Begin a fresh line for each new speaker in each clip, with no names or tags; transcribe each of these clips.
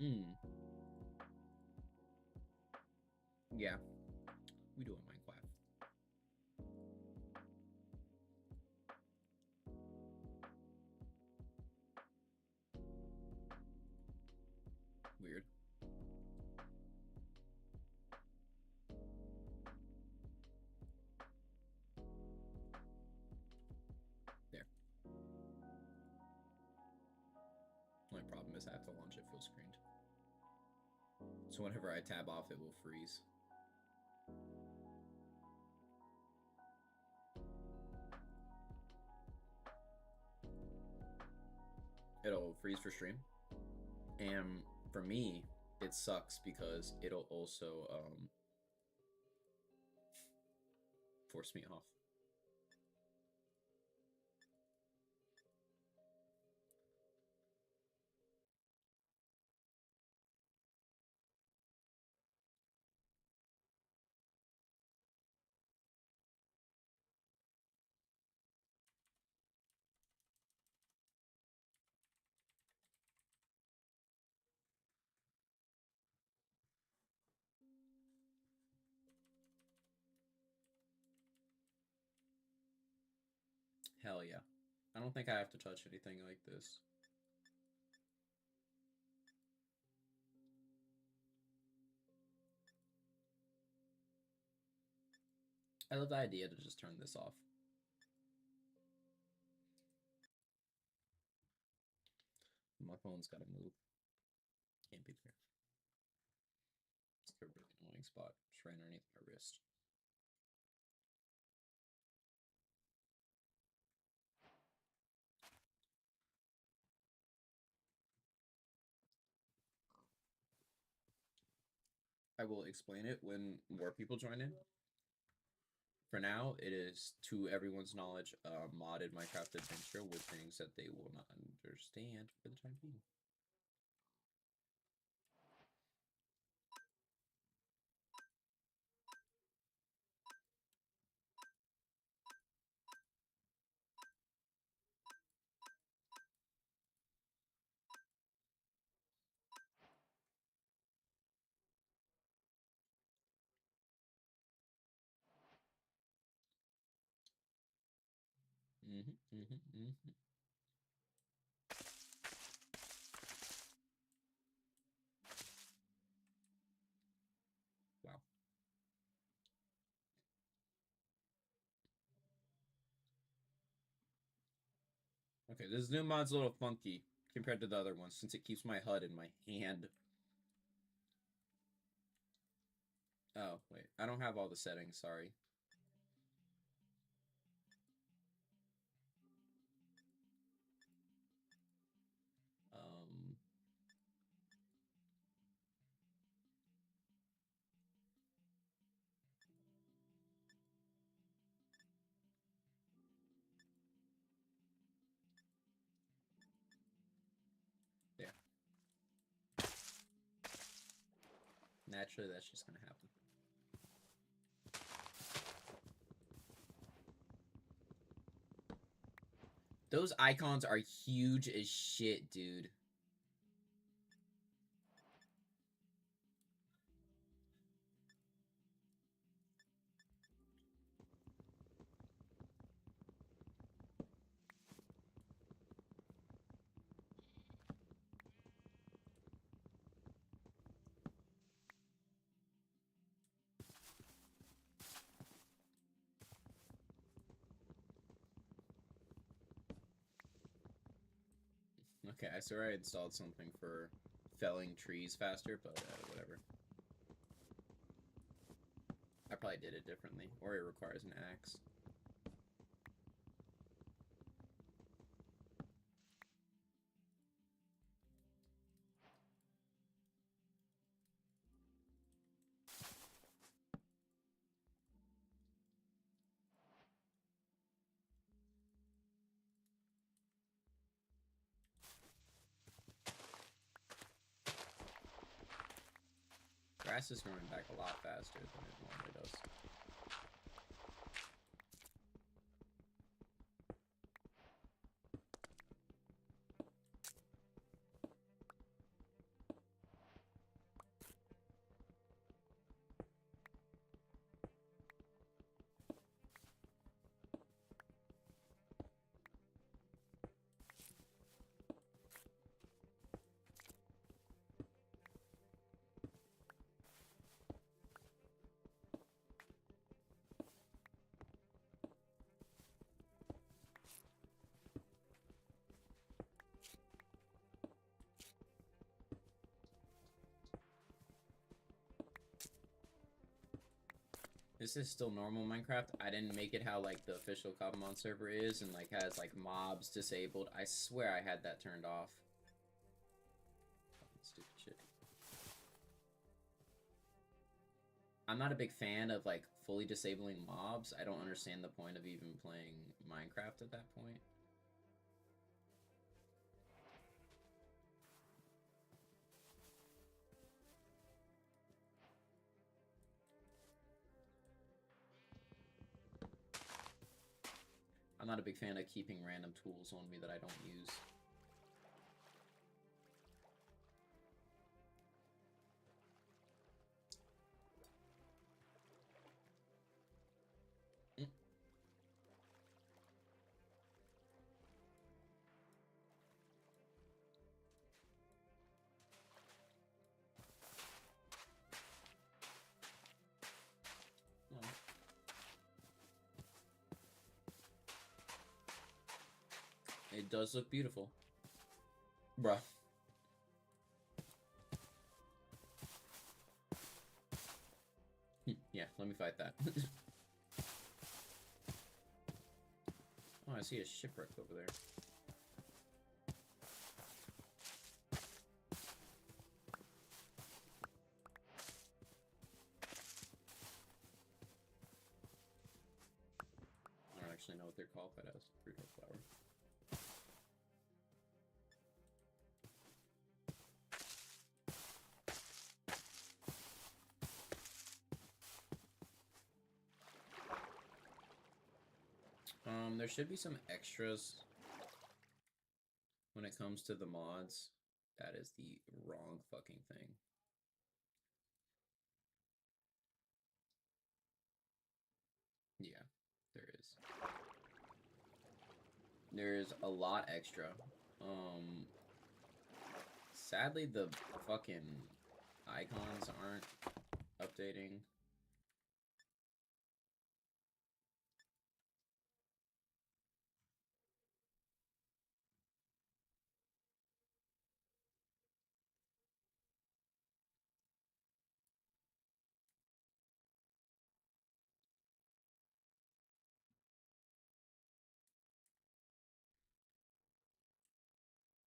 Hmm. Yeah, we do it in Minecraft. Weird. There. Only problem is I have to launch it full screened. So whenever I tab off, it will freeze. It'll freeze for stream. And for me, it sucks because it'll also force me off. Hell yeah. I don't think I have to touch anything like this. I love the idea to just turn this off. My phone's gotta move. Can't be there. It's a really annoying spot. Just right underneath my wrist. I will explain it when more people join in. For now, it is, to everyone's knowledge, modded Minecraft Adventure with things that they will not understand for the time being. Wow. Okay, this new mod's a little funky compared to the other ones since it keeps my HUD in my hand. Oh, wait. I don't have all the settings, sorry. Um, there. Naturally, that's just gonna happen. Those icons are huge as shit, dude. Okay, I swear I installed something for felling trees faster, but whatever. I probably did it differently, or it requires an axe. Grass is growing back a lot faster than it normally does. This is still normal Minecraft. I didn't make it how like the official Kabamon server is and like has like mobs disabled. I swear I had that turned off. Fucking stupid shit. I'm not a big fan of like fully disabling mobs. I don't understand the point of even playing Minecraft at that point. I'm not a big fan of keeping random tools on me that I don't use. It does look beautiful. Bruh. Yeah, let me fight that. Oh, I see a shipwreck over there. I don't actually know what they're qualified as. Fruit or flower. There should be some extras when it comes to the mods. That is the wrong fucking thing. Yeah, there is. There's a lot extra. Sadly, the fucking icons aren't updating.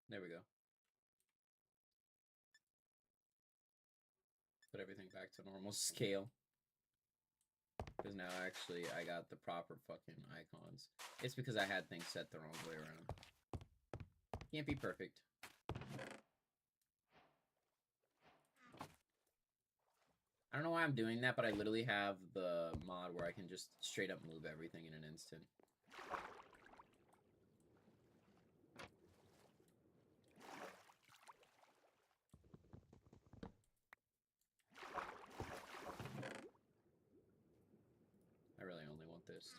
There we go. Put everything back to normal scale. Because now actually I got the proper fucking icons. It's because I had things set the wrong way around. Can't be perfect. I don't know why I'm doing that, but I literally have the mod where I can just straight up move everything in an instant. I really only want this.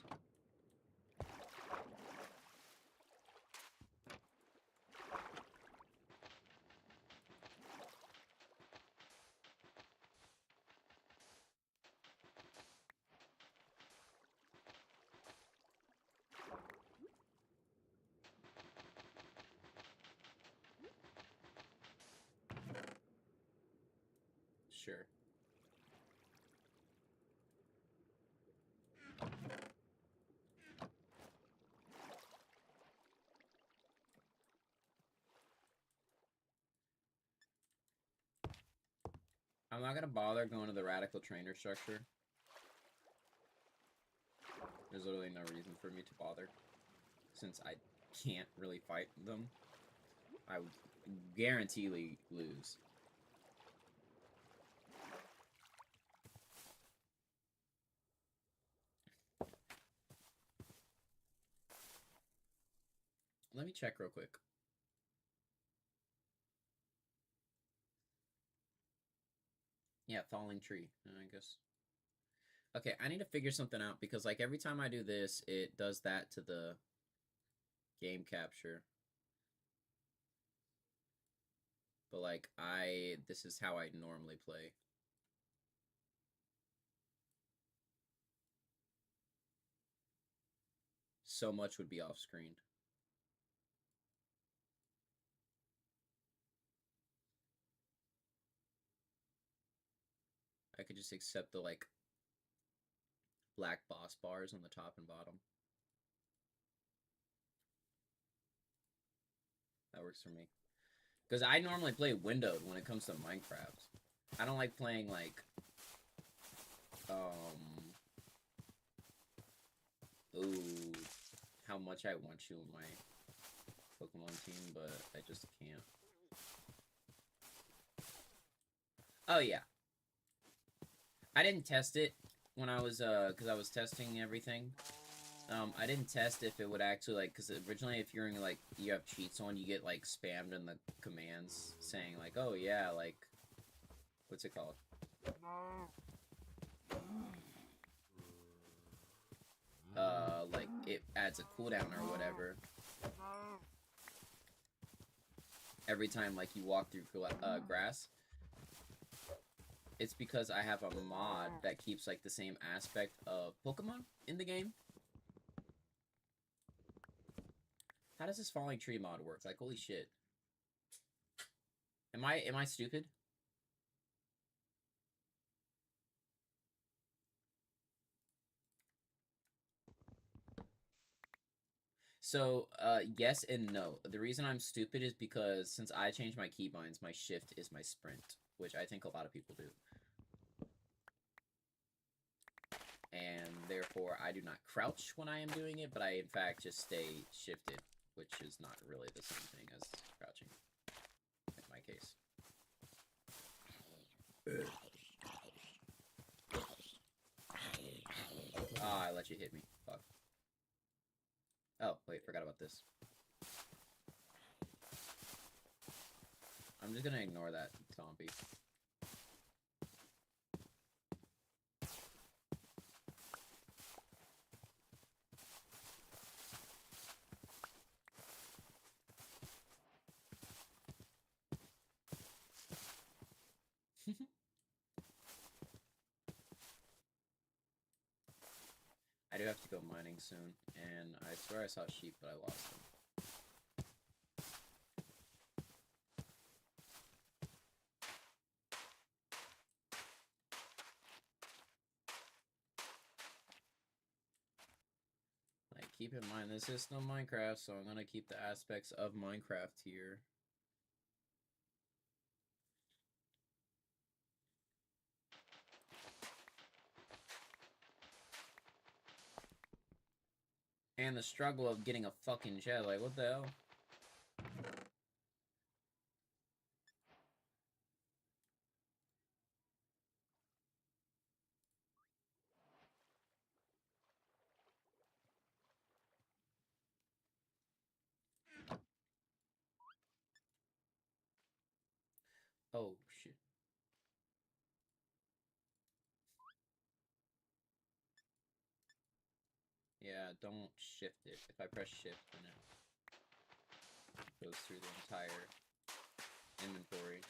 Sure. I'm not gonna bother going to the radical trainer structure. There's literally no reason for me to bother. Since I can't really fight them. I would guaranteely lose. Let me check real quick. Yeah, falling tree, I guess. Okay, I need to figure something out because like every time I do this, it does that to the game capture. But like this is how I normally play. So much would be off screen. I could just accept the like black boss bars on the top and bottom. That works for me. Because I normally play windowed when it comes to Minecraft. I don't like playing, like, ooh, how much I want you in my Pokemon team, but I just can't. Oh, yeah. I didn't test it when I was, because I was testing everything. I didn't test if it would actually, like, because originally if you're in, like, you have cheats on, you get, like, spammed in the commands saying, like, oh, yeah, like, what's it called? Like, it adds a cooldown or whatever. Every time, like, you walk through, grass. It's because I have a mod that keeps, like, the same aspect of Pokemon in the game. How does this falling tree mod work? Like, holy shit. Am I stupid? So, yes and no. The reason I'm stupid is because since I changed my keybinds, my shift is my sprint, which I think a lot of people do. And therefore, I do not crouch when I am doing it, but I, in fact, just stay shifted, which is not really the same thing as crouching, in my case. Ah, I let you hit me. Fuck. Oh, wait, forgot about this. I'm just gonna ignore that zombie. I do have to go mining soon, and I swear I saw sheep, but I lost them. Like, keep in mind, this is still Minecraft, so I'm gonna keep the aspects of Minecraft here. And the struggle of getting a fucking chest, like, what the hell? Oh, shit. Yeah, don't shift it. If I press shift, then it goes through the entire inventory.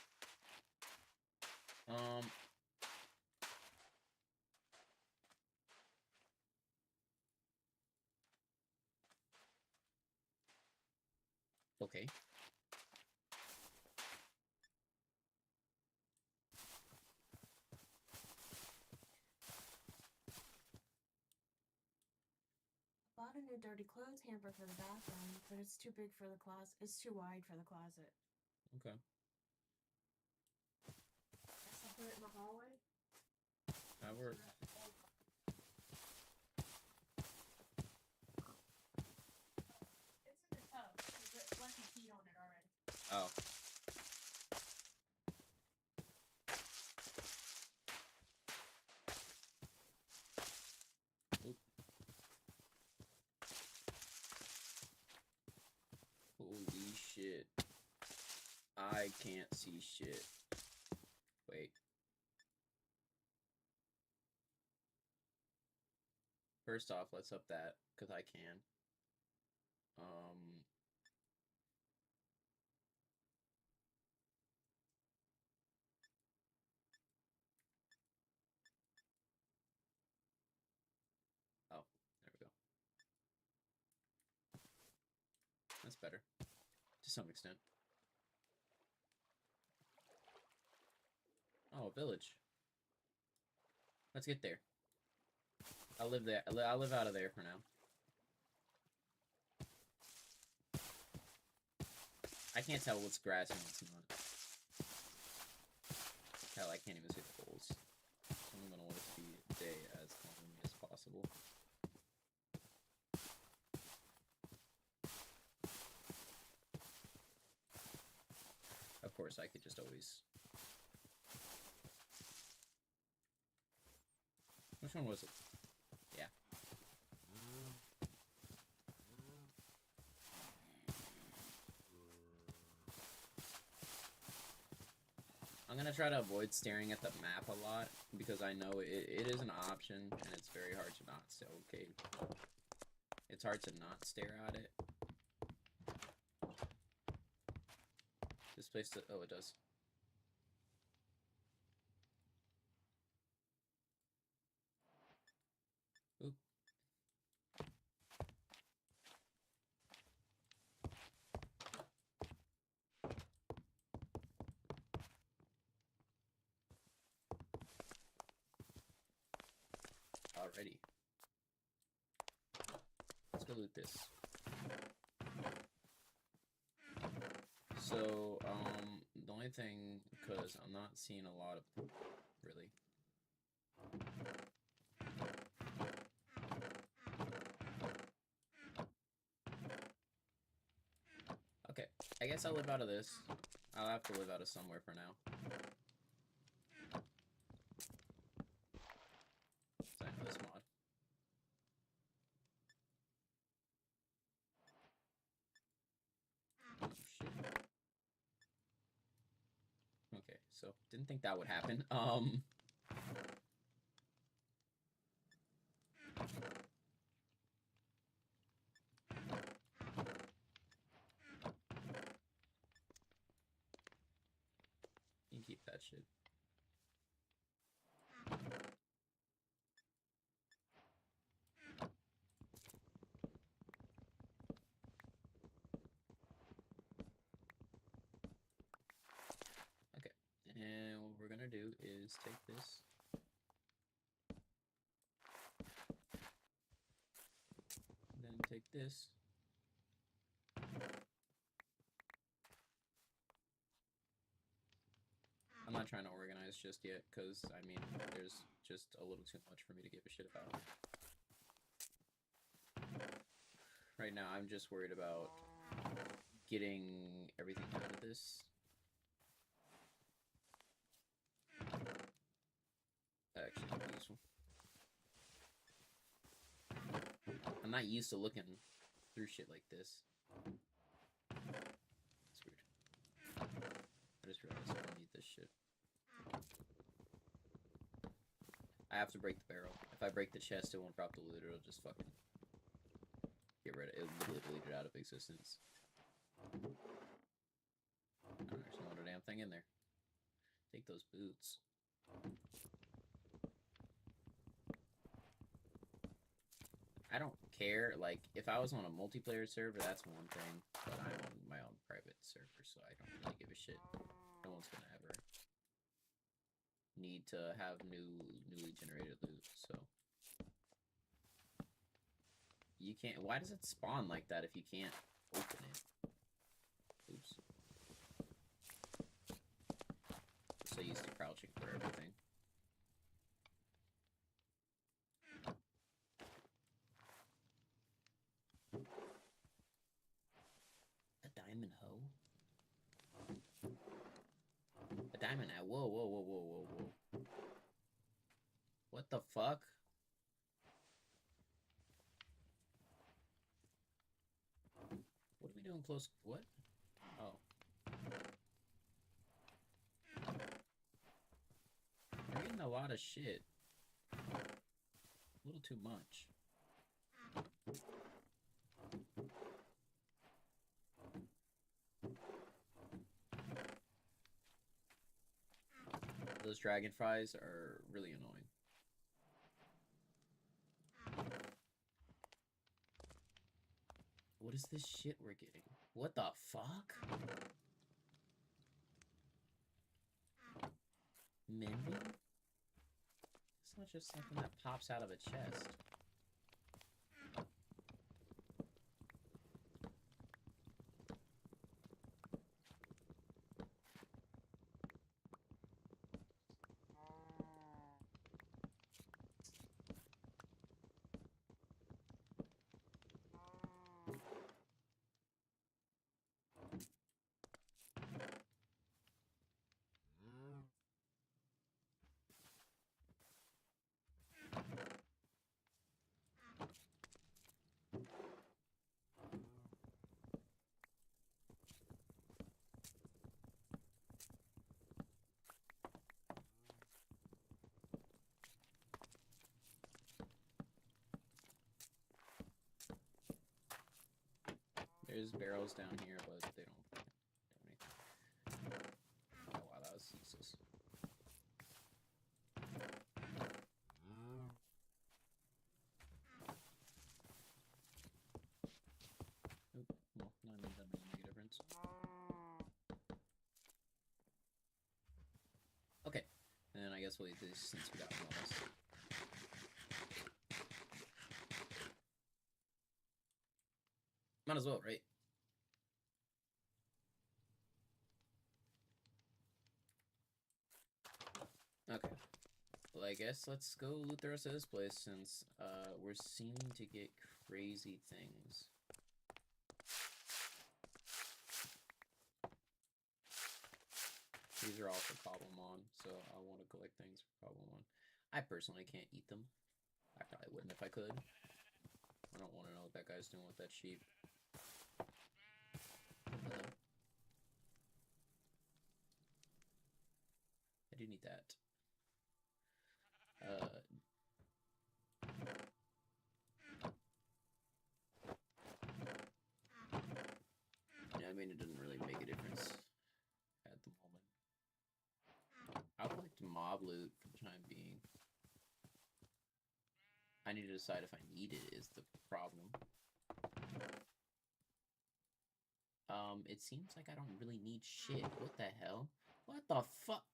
Okay.
Bought a new dirty clothes hamper for the bathroom, but it's too big for the closet. It's too wide for the closet.
Okay.
Guess I'll put it in the hallway.
That works.
It's in the tub. But Lucky peed on it already.
Oh. Oop. Holy shit. I can't see shit. Wait. First off, let's up that, because I can. Oh, there we go. That's better. To some extent. Oh, a village. Let's get there. I live there. I live out of there for now. I can't tell what's grass and what's not. Hell, I can't even see the holes. I'm gonna want it to be day as calmly as possible. Of course, I could just always... Which one was it? Yeah. I'm gonna try to avoid staring at the map a lot, because I know it is an option, and it's very hard to not stare. Okay. It's hard to not stare at it. This place, oh, it does. Oop. Alrighty. Let's go loot this. So, the only thing, because I'm not seeing a lot of poop, really. Okay, I guess I'll live out of this. I'll have to live out of somewhere for now. So I know this mod. Oh, shit. Okay, so didn't think that would happen. You can keep that shit. Okay, and what we're gonna do is take this. Then take this. I'm not trying to organize just yet, because, I mean, there's just a little too much for me to give a shit about. Right now, I'm just worried about getting everything out of this. Actually, that'd be useful. I'm not used to looking through shit like this. It's weird. I just realized I don't need this shit. I have to break the barrel. If I break the chest, it won't drop the loot. It'll just fucking get rid of it. It'll literally delete it out of existence. Oh, there's no other damn thing in there. Take those boots. I don't care. Like, if I was on a multiplayer server, that's one thing. But I'm on my own private server, so I don't really give a shit. No one's gonna ever need to have newly generated loot, so you can't. Why does it spawn like that if you can't open it? Oops. So used to crouching for everything. A diamond hoe? A diamond hoe? Whoa, whoa, whoa, whoa, whoa, whoa. What the fuck? What are we doing close? What? Oh. We're getting a lot of shit. A little too much. Those dragonflies are really annoying. What is this shit we're getting? What the fuck? Mending? It's not just something that pops out of a chest. There's barrels down here, but they don't do anything. Oh wow, that was useless. Oop, well, not that doesn't make a difference. Okay, and I guess we'll eat this since we got one of this. Might as well, right? Okay. Well, I guess let's go loot the rest of this place since we're seeming to get crazy things. These are all for Cobblemon, so I want to collect things for Cobblemon. I personally can't eat them. I probably wouldn't if I could. I don't want to know what that guy's doing with that sheep. I do need that. Yeah, I mean, it doesn't really make a difference at the moment. I'll collect mob loot for the time being. I need to decide if I need it is the problem. It seems like I don't really need shit. What the hell? What the fuck?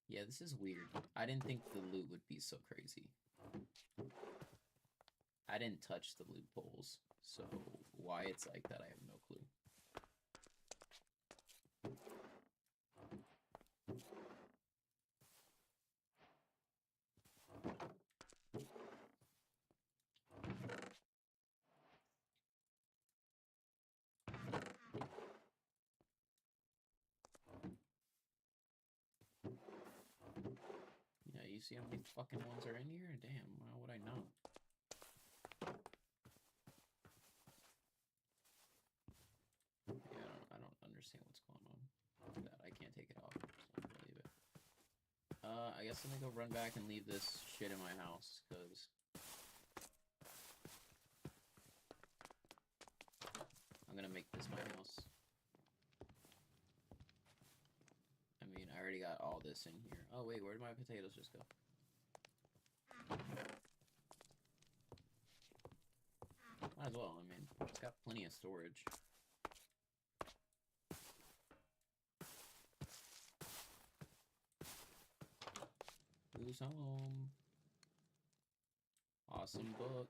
Yeah, this is weird. I didn't think the loot would be so crazy. I didn't touch the loopholes, so why it's like that, I have no clue. Yeah, you see how many fucking ones are in here? Damn, how would I know? Yeah, I don't understand what's going on. That I can't take it off. So I'm gonna leave it. I guess let me go run back and leave this shit in my house, because I'm gonna make this my house. I mean, I already got all this in here. Oh wait, where did my potatoes just go? Might as well, I mean, it's got plenty of storage. Who's home? Awesome book.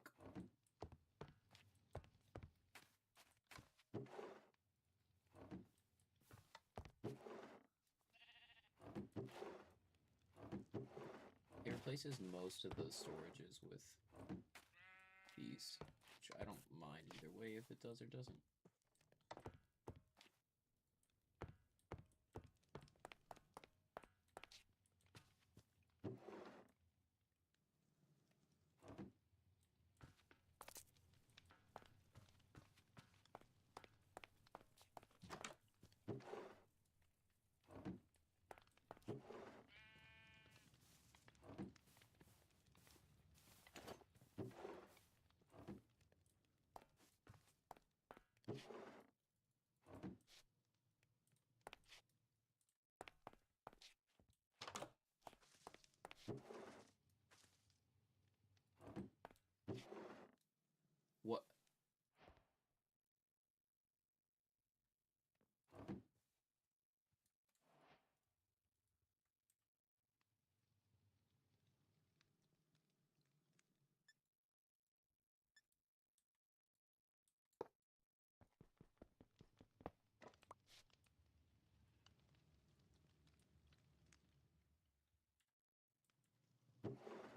It replaces most of the storages with these, which I don't mind either way if it does or doesn't. What?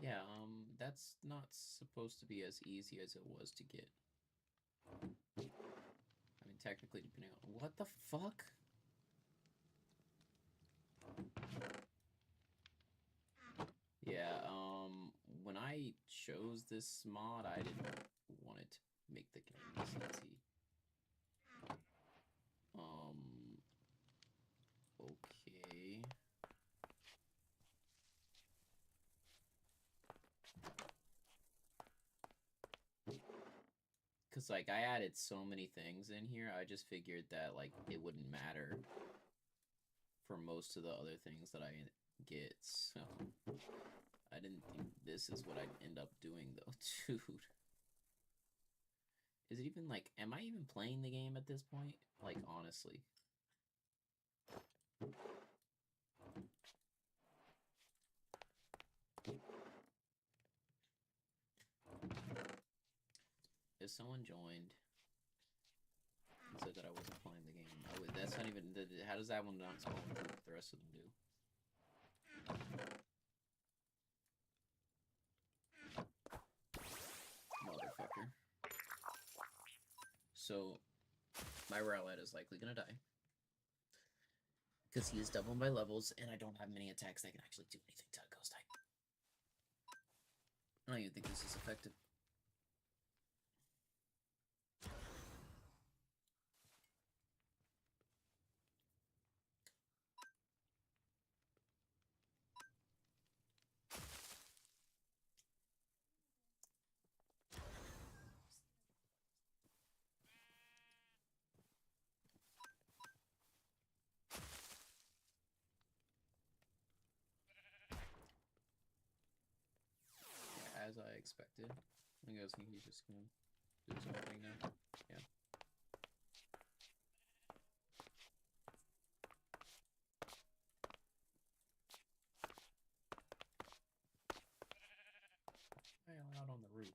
Yeah, that's not supposed to be as easy as it was to get. I mean, technically, depending on... What the fuck? Yeah, when I chose this mod, I didn't want it to make the game this easy. Okay. Cause like I added so many things in here, I just figured that like it wouldn't matter for most of the other things that I get. So I didn't think this is what I'd end up doing though, dude. Is it even like, am I even playing the game at this point? Like honestly. If someone joined and said that I wasn't playing the game, that's not even. How does that one not spawn what the rest of them do? Motherfucker. So, my Rowlet is likely gonna die. Because he is double my levels, and I don't have many attacks that can actually do anything to a ghost type. I don't even think this is effective. Yeah, as I expected. I guess he's just gonna do his own thing now. Yeah. I am out on the roof.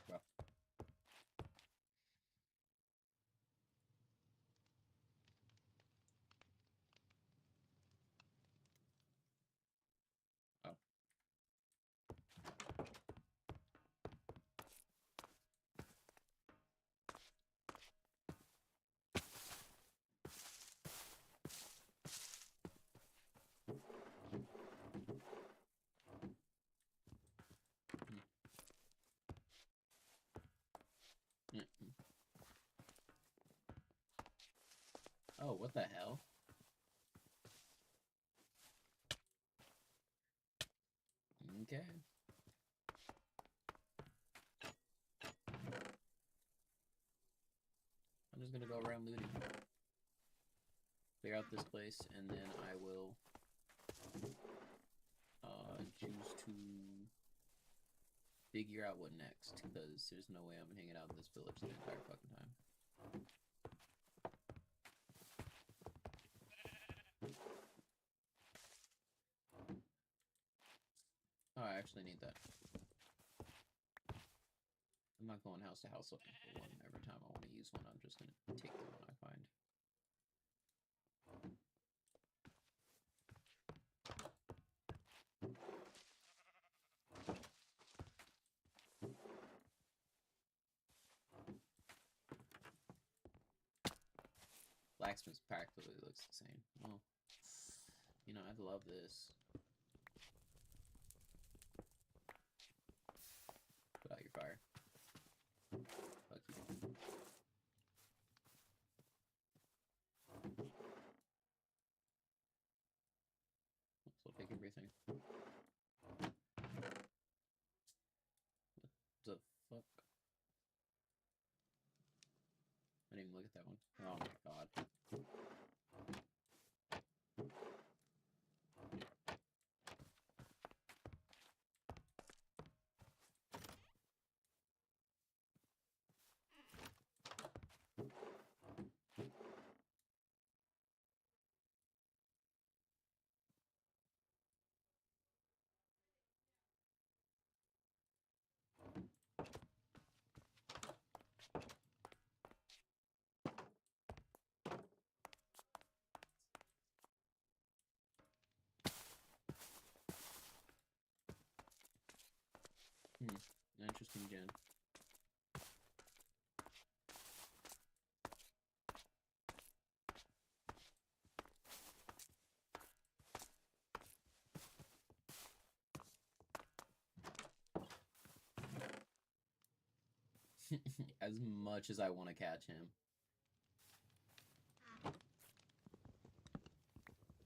Well. Oh. Oh, what the hell? Okay. I'm just gonna go around looting. Clear out this place, and then I will choose to figure out what next, because there's no way I'm hanging out in this village the entire fucking time. Oh, I actually need that. I'm not going house to house looking for one every time I want to use one. I'm just gonna take the one I find. Blacksmith's practically looks the same. Well, you know, I love this. Put out your fire. Fuck you. So take everything. What the fuck? I didn't even look at that one. Oh my god. As much as I want to catch him.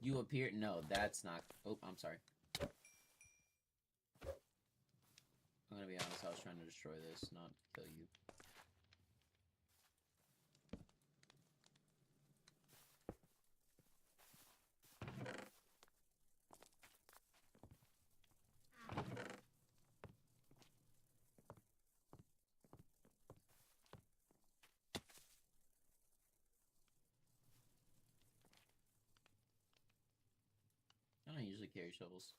You appear... No, that's not... Oh, I'm sorry. I'm gonna be honest, I was trying to destroy this, not kill you. I don't usually carry shovels.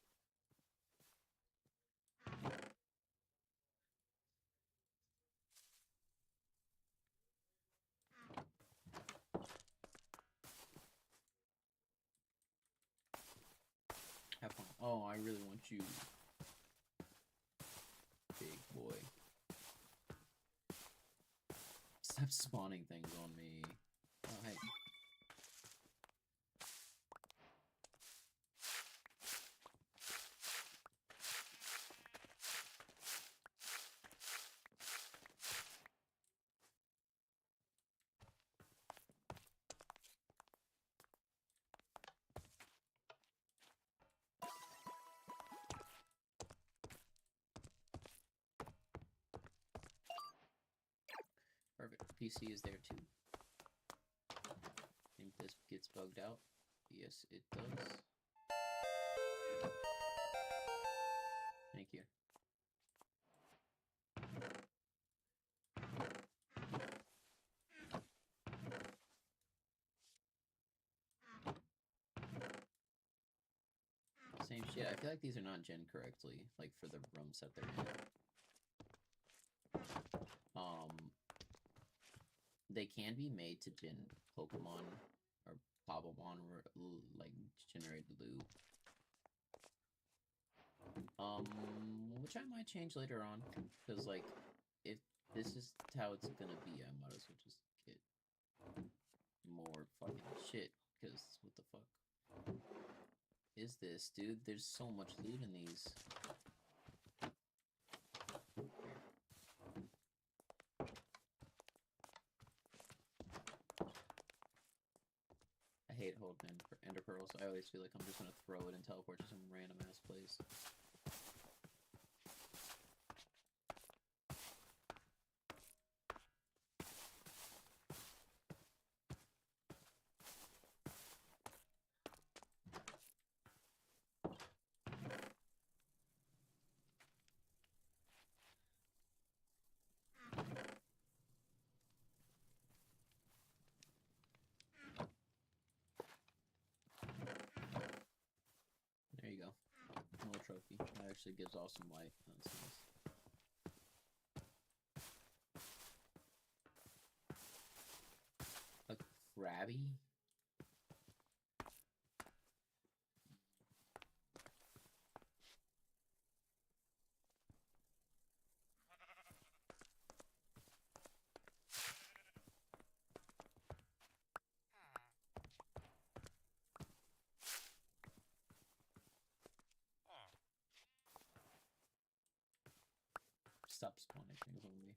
Have fun. Oh, I really want you. Big boy. Stop spawning things on me. Oh, hey. Perfect. PC is there too. Think this gets bugged out? Yes, it does. Thank you. Same shit. I feel like these are not gen correctly, like for the rooms that they're in. They can be made to gen Pokemon or Pabomon like generate loot. Which I might change later on, because like if this is how it's gonna be, I might as well just get more fucking shit. Because what the fuck is this, dude? There's so much loot in these. I hate holding ender pearls. I always feel like I'm just gonna throw it and teleport to some random ass place. There you go. Little trophy. That actually gives off some light. That's nice. A Krabby? Stop spawning things on me.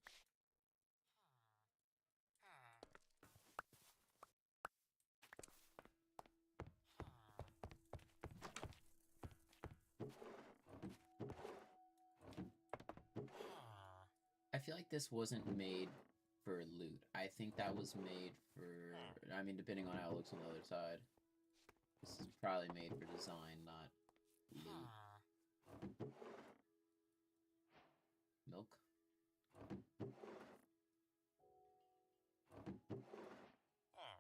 I feel like this wasn't made for loot. I think that was made for... I mean, depending on how it looks on the other side. This is probably made for design, not loot. Milk? Yeah,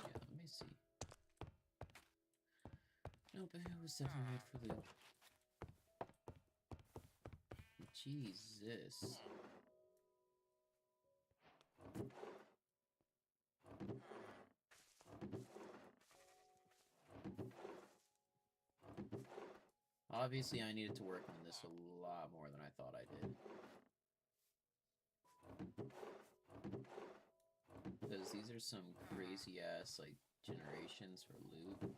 let me see. Nope, it was definitely made for loot. Jesus. Obviously, I needed to work on this a lot more than I thought I did. Because these are some crazy ass, like, generations for loot.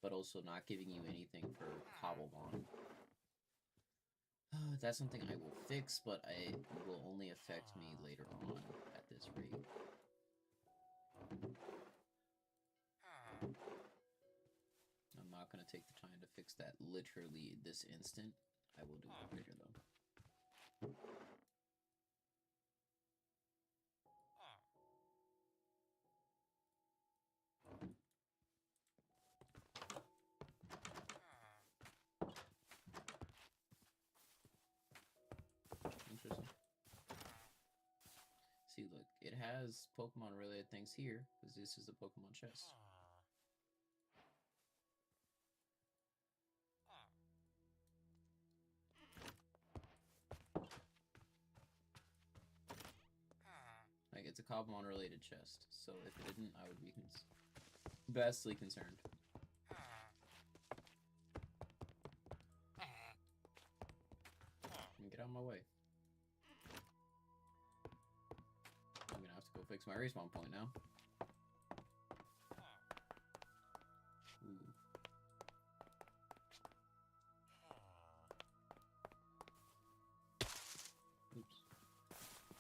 But also not giving you anything for Cobblemon. That's something I will fix, but it will only affect me later on at this rate. I'm not gonna take the time to fix that literally this instant. I will do it later though. Interesting. See, look, it has Pokemon related things here, because this is a Pokemon chest. Like, it's a Cobblemon related chest, so if it didn't, I would be vastly concerned. Get out of my way. I'm gonna have to go fix my respawn point now. Ooh. Oops.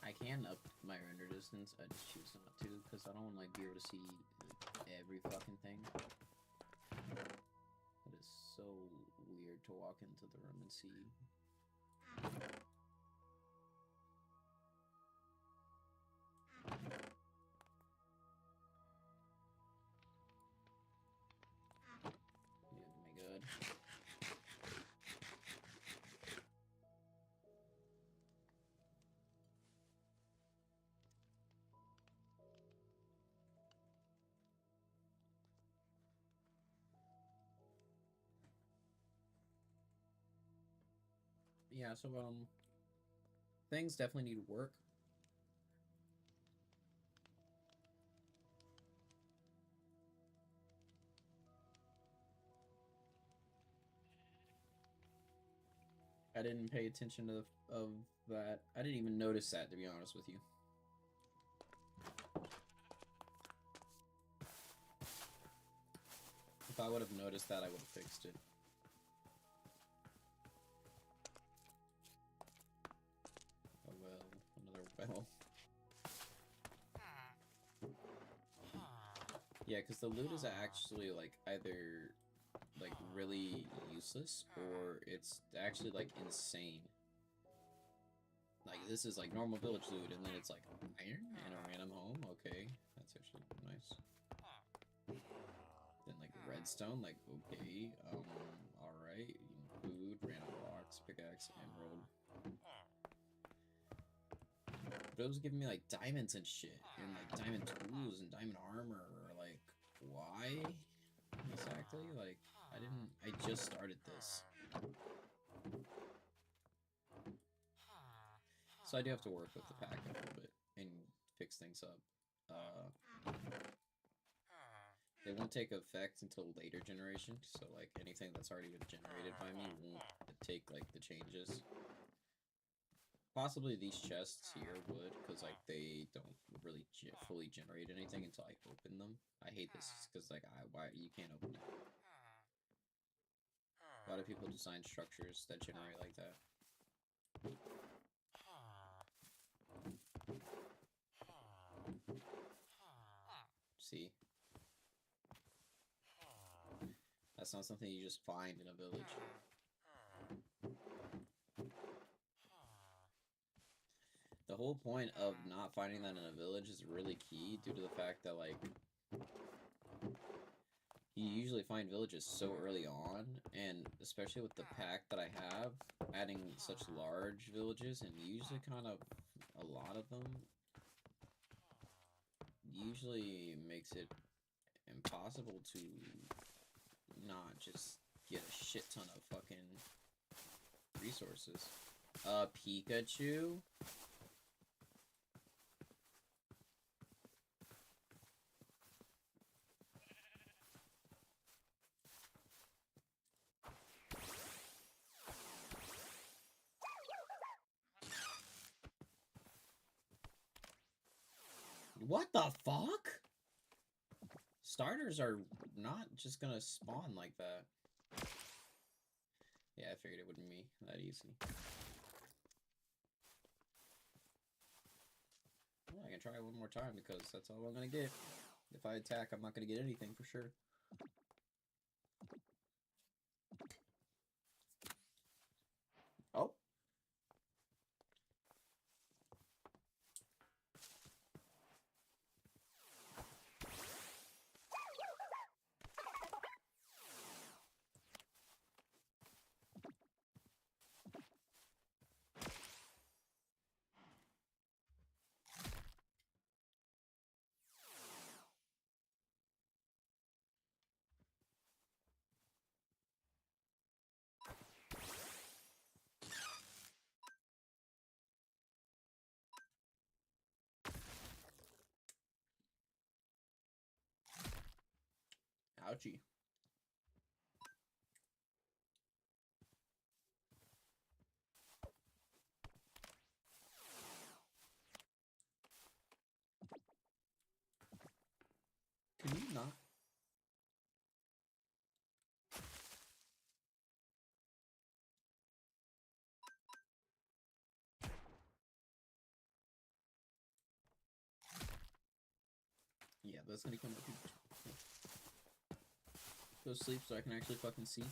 I can up my render distance, I just choose not to, because I don't like be able to see every fucking thing. It is so weird to walk into the room and see. Oh my god. Yeah, so things definitely need work. I didn't pay attention to of that. I didn't even notice that, to be honest with you. If I would have noticed that, I would have fixed it. Oh well, another well. Yeah, because the loot is actually like either like really useless or it's actually like insane. Like this is like normal village loot, and then it's like iron and a random home. Okay, that's actually nice. Then like redstone, like okay, all right, food, random blocks, pickaxe, emerald. But it was giving me like diamonds and shit, and like diamond tools and diamond armor. Like, why exactly? Like, I just started this. So I do have to work with the pack a little bit and fix things up. They won't take effect until later generation, so like anything that's already been generated by me won't take like the changes. Possibly these chests here would, because like they don't really fully generate anything until I open them. I hate this because like why you can't open it. A lot of people design structures that generate like that. See? That's not something you just find in a village. The whole point of not finding that in a village is really key due to the fact that, like, you usually find villages so early on, and especially with the pack that I have, adding such large villages, and usually kind of a lot of them, usually makes it impossible to not just get a shit ton of fucking resources. Pikachu? What the fuck? Starters are not just gonna spawn like that. Yeah, I figured it wouldn't be that easy. Well, I can try one more time because that's all I'm gonna get. If I attack, I'm not gonna get anything for sure. Oh. Ouchie. Can you not? Yeah, that's gonna come up. Go sleep so I can actually fucking see.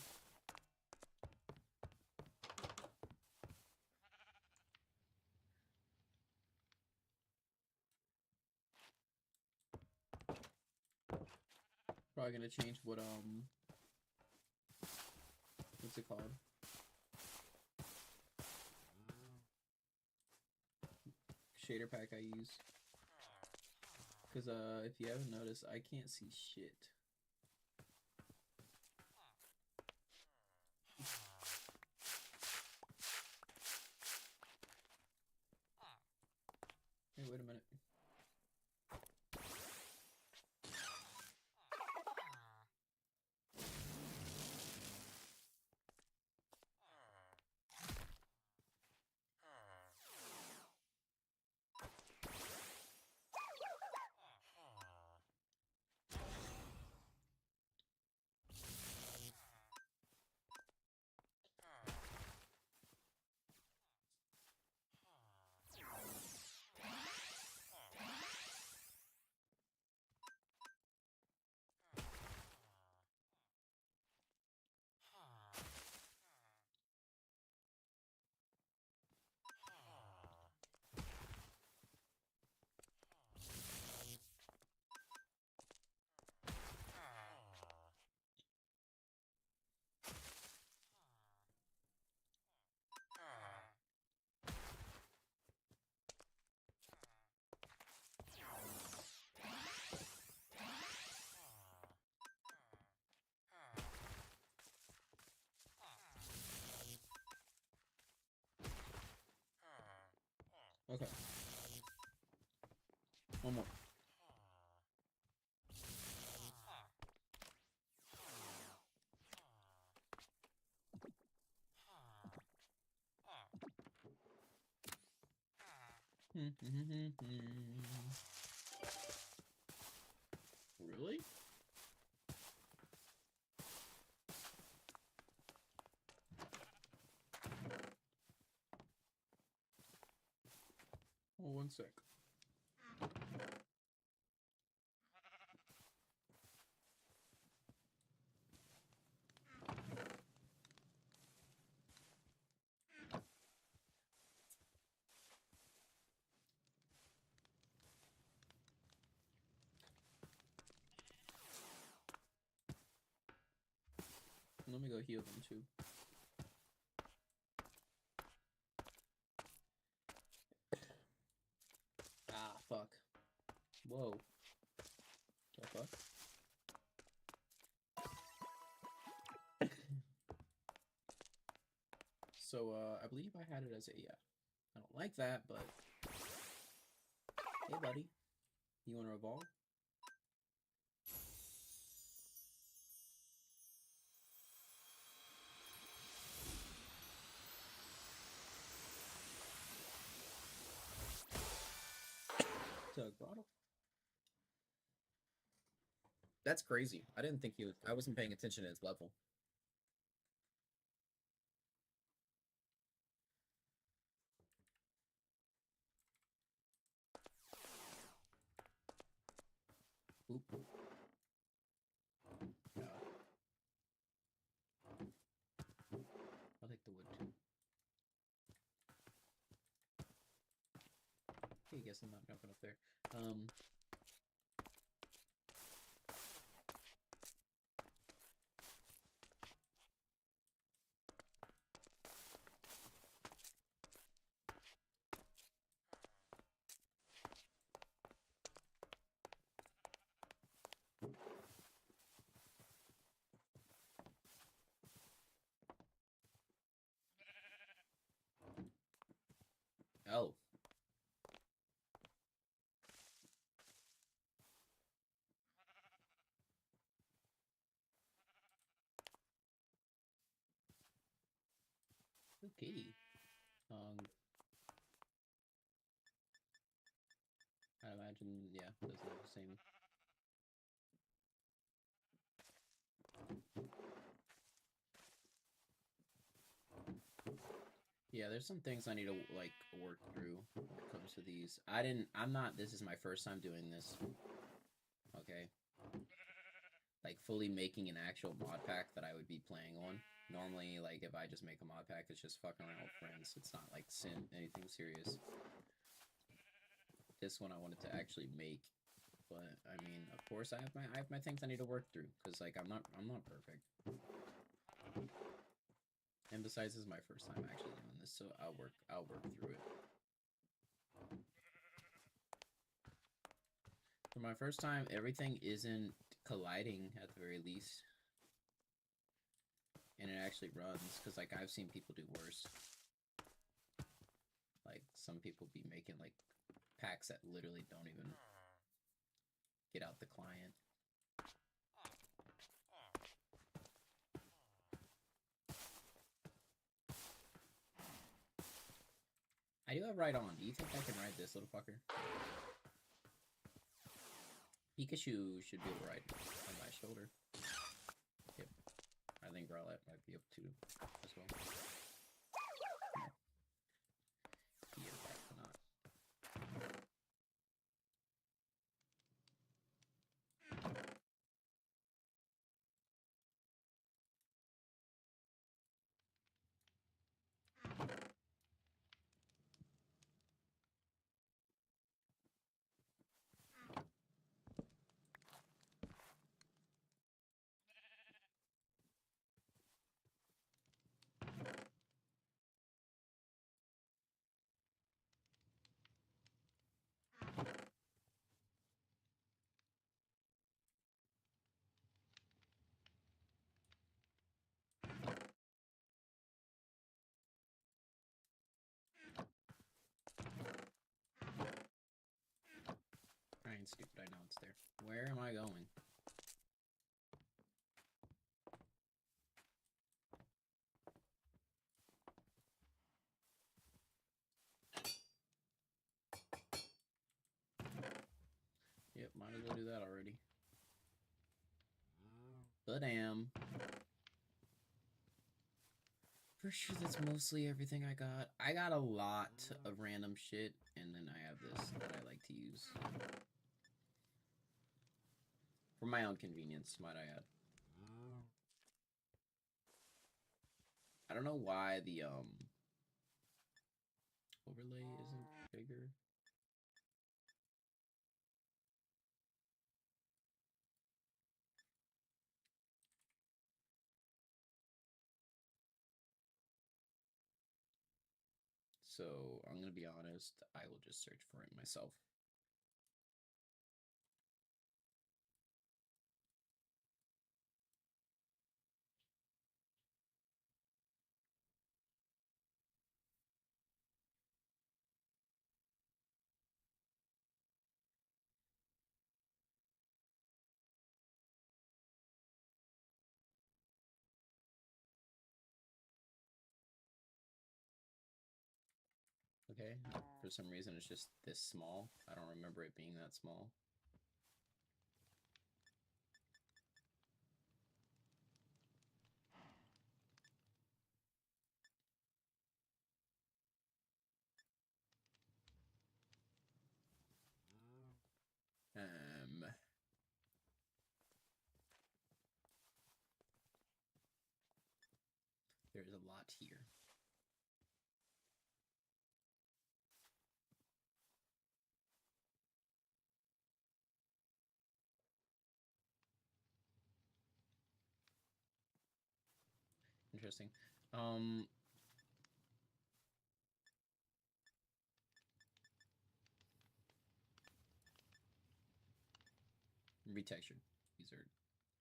Probably gonna change what what's it called? Shader pack I use. Cause if you haven't noticed, I can't see shit. Hey, wait a minute. Okay. One more. Really? Oh, one sec. Let me go heal them too. Ah, fuck. Whoa. The fuck? So, I believe I had it as a, yeah. I don't like that, but... Hey, buddy. You wanna evolve? Tug bottle. That's crazy. I didn't think he was... I wasn't paying attention to his level. Oop. God. I'll take the wood too. Okay, guess I'm not jumping up there. Oh. Okay. I imagine, yeah, doesn't have the same. Yeah, there's some things I need to like work through when it comes to these. This is my first time doing this. Okay. Like fully making an actual mod pack that I would be playing on. Normally, like if I just make a mod pack, it's just fucking around with friends. It's not like anything serious. This one I wanted to actually make, but I mean, of course, I have my things I need to work through because like I'm not perfect. And besides, this is my first time actually doing this, so I'll work through it. For my first time, everything isn't colliding at the very least. And it actually runs, because like I've seen people do worse. Like some people be making like packs that literally don't even get out the client. I do have Ride On. Do you think I can ride this little fucker? Pikachu should be able to ride on my shoulder. Yep. I think Rowlet might be able to as well. Yeah, not. Crying stupid, I know it's there. Where am I going? Yep, might as well do that already. But damn. For sure, that's mostly everything I got. I got a lot of random shit, and then I have this that I like to use. For my own convenience, might I add. I don't know why the, overlay isn't bigger. So, I'm gonna be honest, I will just search for it myself. Okay, for some reason it's just this small. I don't remember it being that small. not here. Interesting. Retextured. These are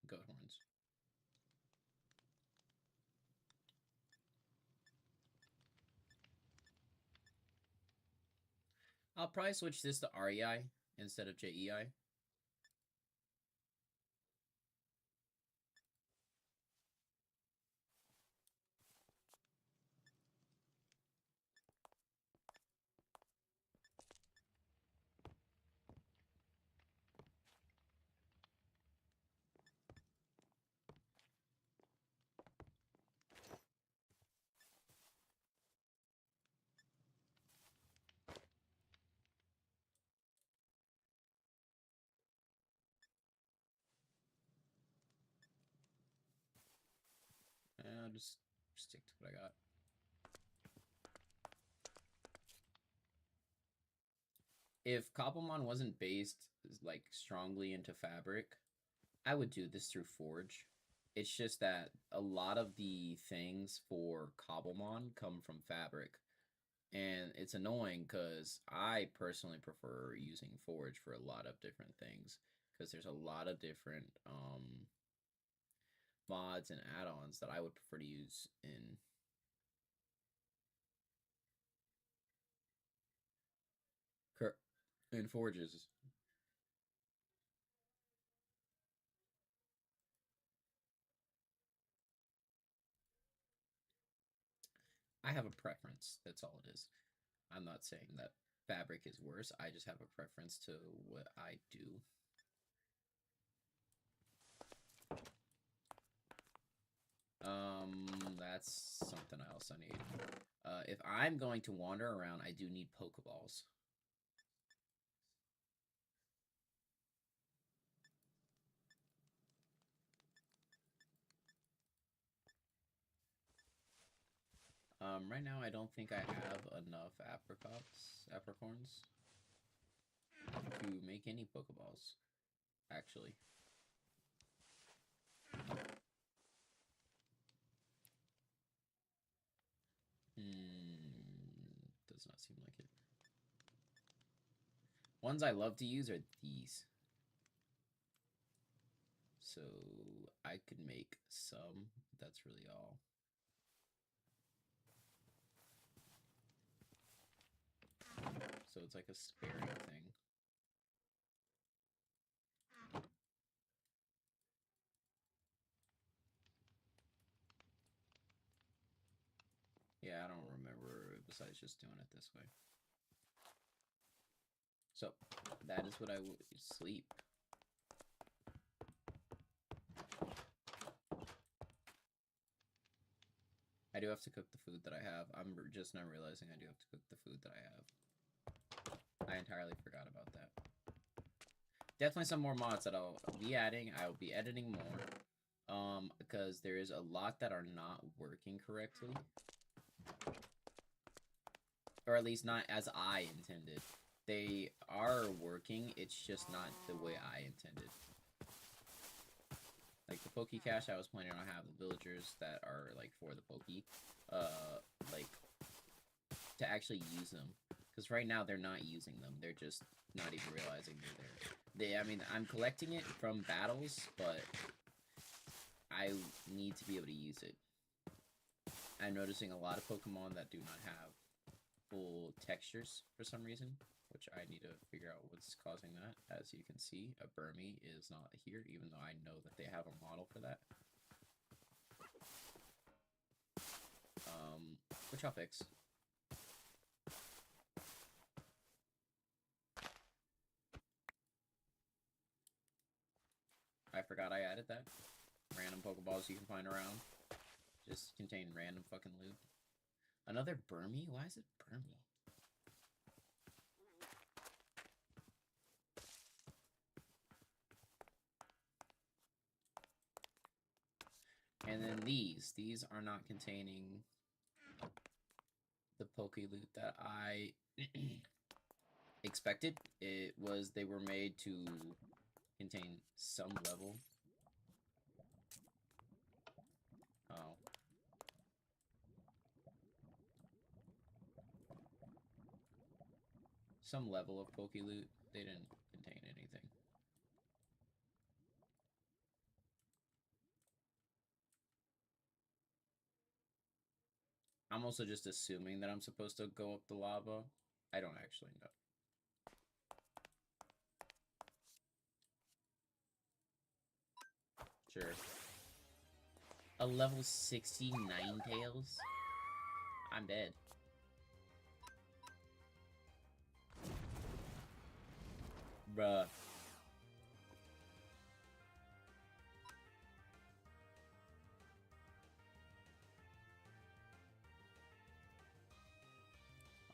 goat horns. I'll probably switch this to REI instead of JEI. I'll just stick to what I got. If Cobblemon wasn't based like strongly into fabric, I would do this through Forge. It's just that a lot of the things for Cobblemon come from fabric. And it's annoying because I personally prefer using Forge for a lot of different things. Because there's a lot of different mods and add-ons that I would prefer to use in Forges. I have a preference. That's all it is. I'm not saying that fabric is worse. I just have a preference to what I do. That's something else I need. If I'm going to wander around, I do need Pokeballs. Right now I don't think I have enough apricorns, to make any Pokeballs, actually. Does not seem like it. Ones I love to use are these. So I could make some, that's really all. So it's like a sparing thing. Yeah, I don't remember besides just doing it this way. So that is what I would sleep. I do have to cook the food that I have. I'm just now realizing I do have to cook the food that I have. I entirely forgot about that. Definitely some more mods that I'll be adding. I will be editing more. Because there is a lot that are not working correctly. Or at least not as I intended. They are working, it's just not the way I intended. Like the Poke Cache, I was planning on having the villagers that are like for the Poke, like to actually use them. Because right now they're not using them. They're just not even realizing they're there. I mean, I'm collecting it from battles, but I need to be able to use it. I'm noticing a lot of Pokemon that do not have full textures for some reason, which I need to figure out what's causing that. As you can see, a Burmy is not here, even though I know that they have a model for that. Which I'll fix. I forgot I added that. Random Pokeballs you can find around just contain random fucking loot. Another Burmy? Why is it Burmy? And then these are not containing the Poke Loot that I expected. It was they were made to contain some level. Oh. Some level of Poke Loot. They didn't contain anything. I'm also just assuming that I'm supposed to go up the lava. I don't actually know. Sure. A level 69 Tails? I'm dead. Bruh.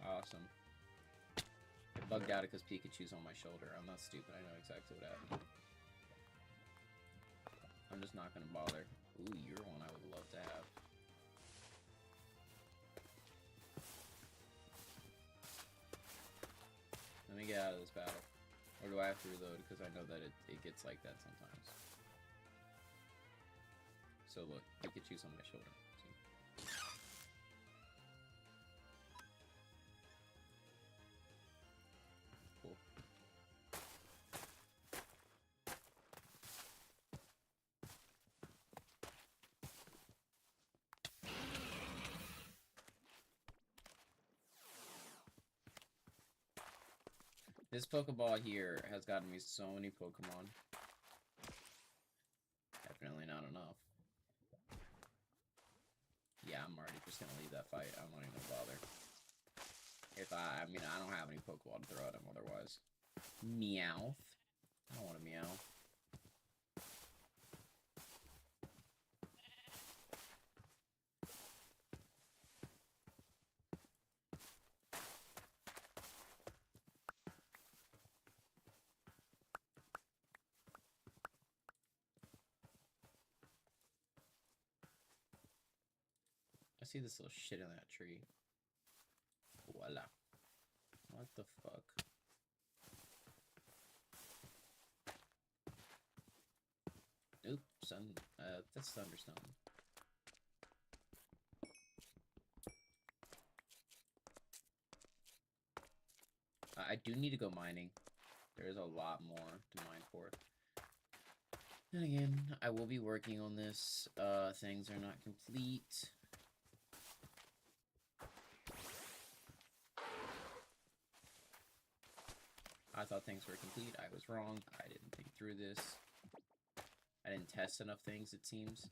Awesome. It bugged out because Pikachu's on my shoulder. I'm not stupid. I know exactly what happened. I'm just not gonna bother. Ooh, you're one I would love to have. Let me get out of this battle. Or do I have to reload? Because I know that it gets like that sometimes. So look, Pikachu's on my shoulder. See? Cool. This Pokeball here has gotten me so many Pokemon. Definitely not enough. Yeah, I'm already just gonna leave that fight. I'm not even gonna bother. I mean, I don't have any Pokeball to throw at him otherwise. Meowth. I don't want a Meow. I see this little shit in that tree. Voila. What the fuck? Oop, that's Thunderstone. I do need to go mining. There is a lot more to mine for. And again, I will be working on this. Things are not complete. I thought things were complete. I was wrong. I didn't think through this. I didn't test enough things, it seems.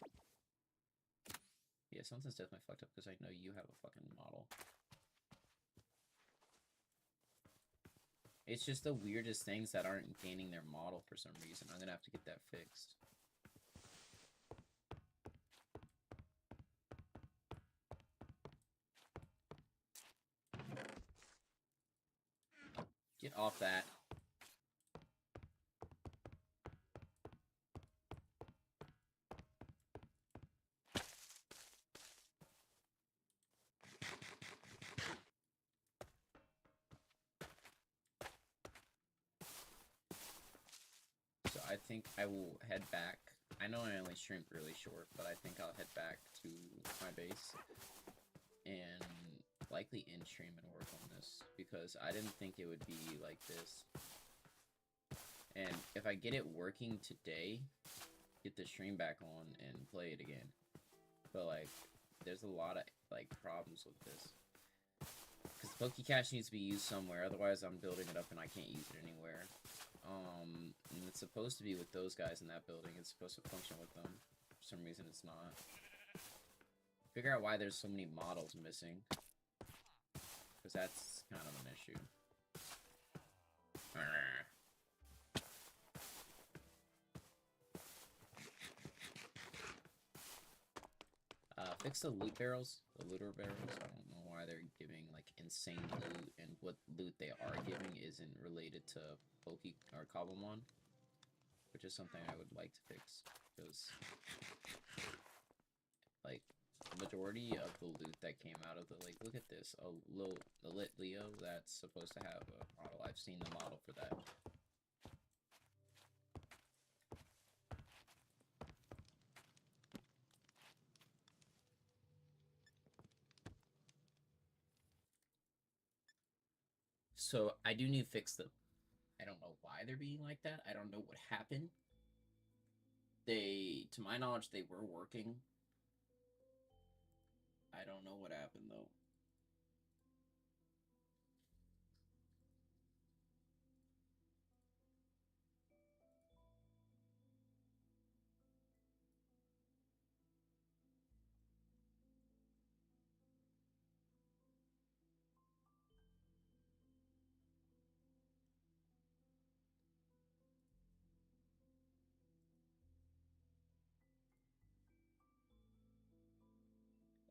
Yeah, something's definitely fucked up because I know you have a fucking model. It's just the weirdest things that aren't gaining their model for some reason. I'm gonna have to get that fixed. Get off that. So I think I will head back. I know I only streamed really short, but I think I'll head back to my base and likely in stream and work on this because I didn't think it would be like this. And if I get it working today, get the stream back on and play it again. But like, there's a lot of like problems with this. Because Pokecash needs to be used somewhere, otherwise I'm building it up and I can't use it anywhere. And it's supposed to be with those guys in that building. It's supposed to function with them. For some reason it's not. Figure out why there's so many models missing. Because that's kind of an issue. Fix the loot barrels. The looter barrels. I don't know why they're giving like insane loot, and what loot they are giving isn't related to Poke or Cobblemon, which is something I would like to fix because like the majority of the loot that came out of the like, look at this, a lit Leo that's supposed to have a model. I've seen the model for that. So I do need to fix them. I don't know why they're being like that. I don't know what happened. They, to my knowledge, they were working. I don't know what happened though.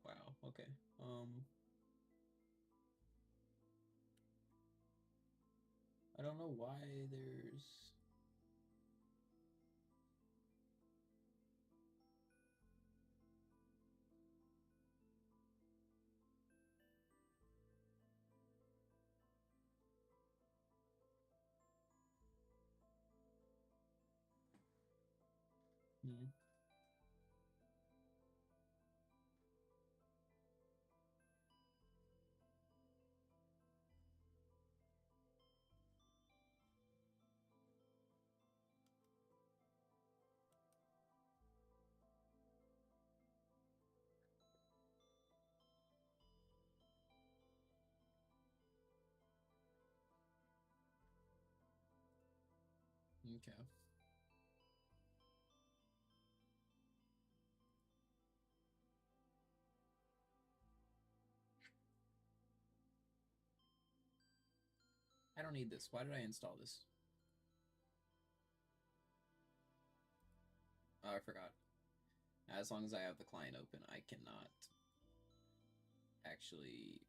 Wow, okay. I don't know why there's hmm. Okay. I don't need this. Why did I install this? Oh, I forgot. As long as I have the client open, I cannot actually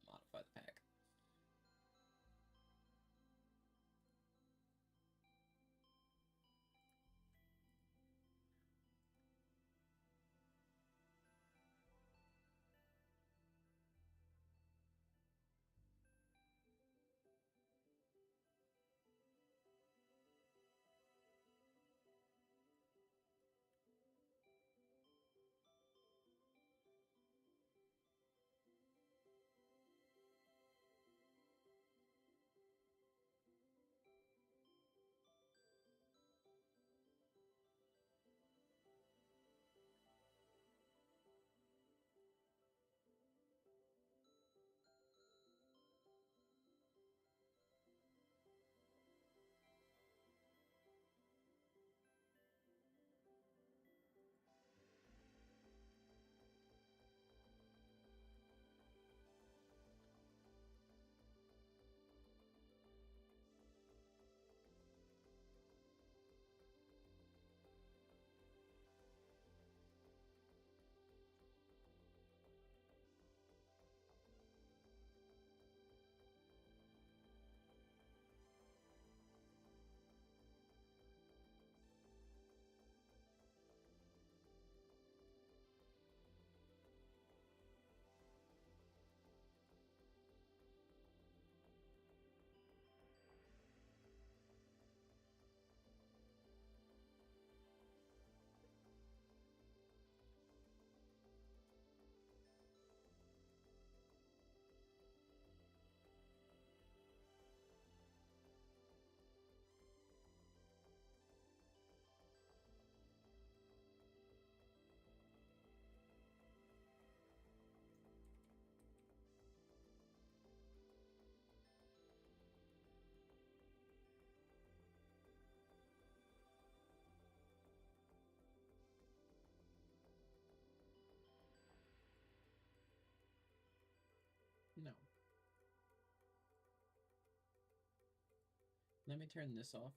modify the pack. No. Let me turn this off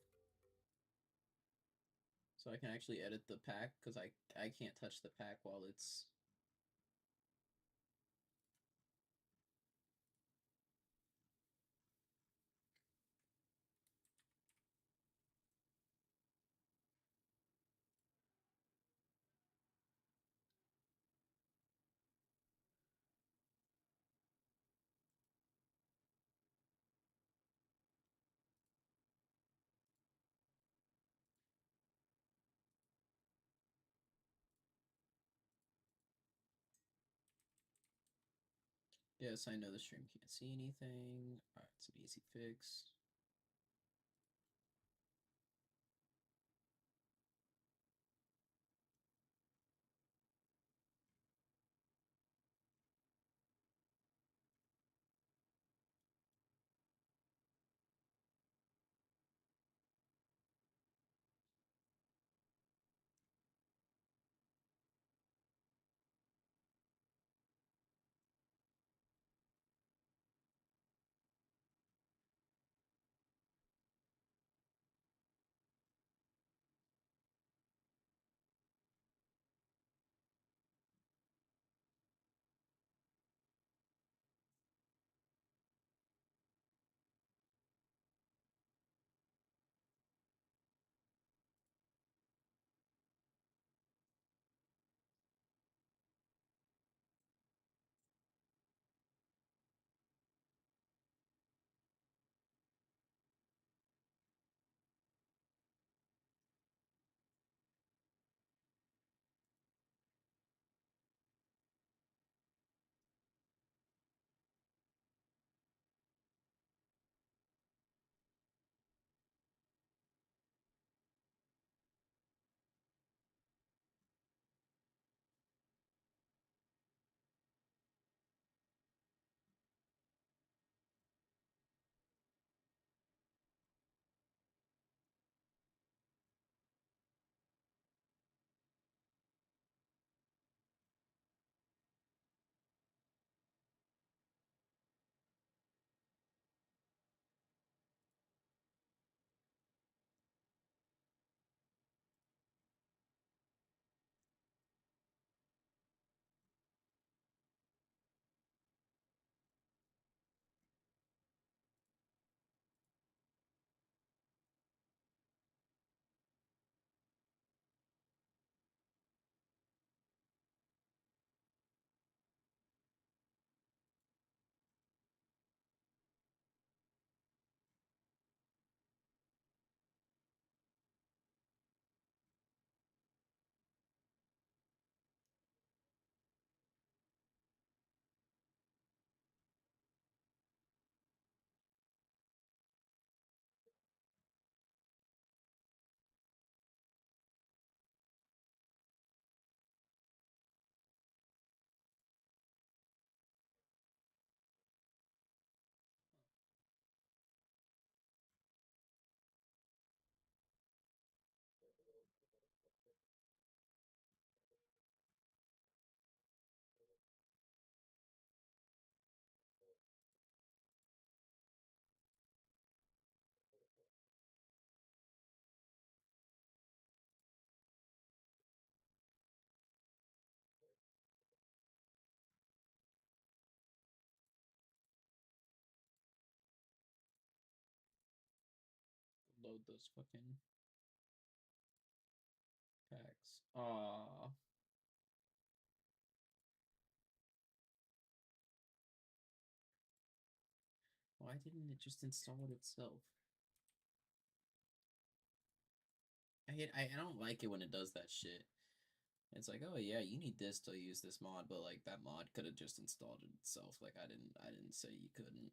so I can actually edit the pack because I can't touch the pack while it's Yes, I know the stream can't see anything. Alright, it's an easy fix. Load those fucking packs. Why didn't it just install it itself? I don't like it when it does that shit. It's like, oh yeah, you need this to use this mod, but like that mod could have just installed it itself. Like I didn't say you couldn't.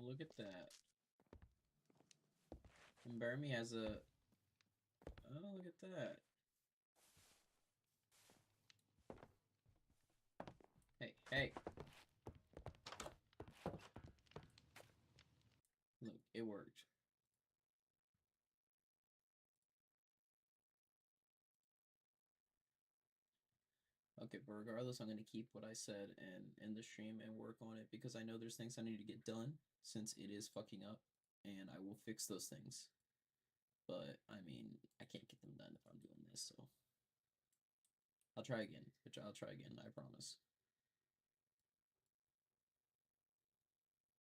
look at that. And Barmy has a... Oh, look at that. Hey, hey. Look, it worked. Okay, but regardless, I'm going to keep what I said and end the stream and work on it because I know there's things I need to get done since it is fucking up, and I will fix those things. But, I mean, I can't get them done if I'm doing this, so... I'll try again, I promise.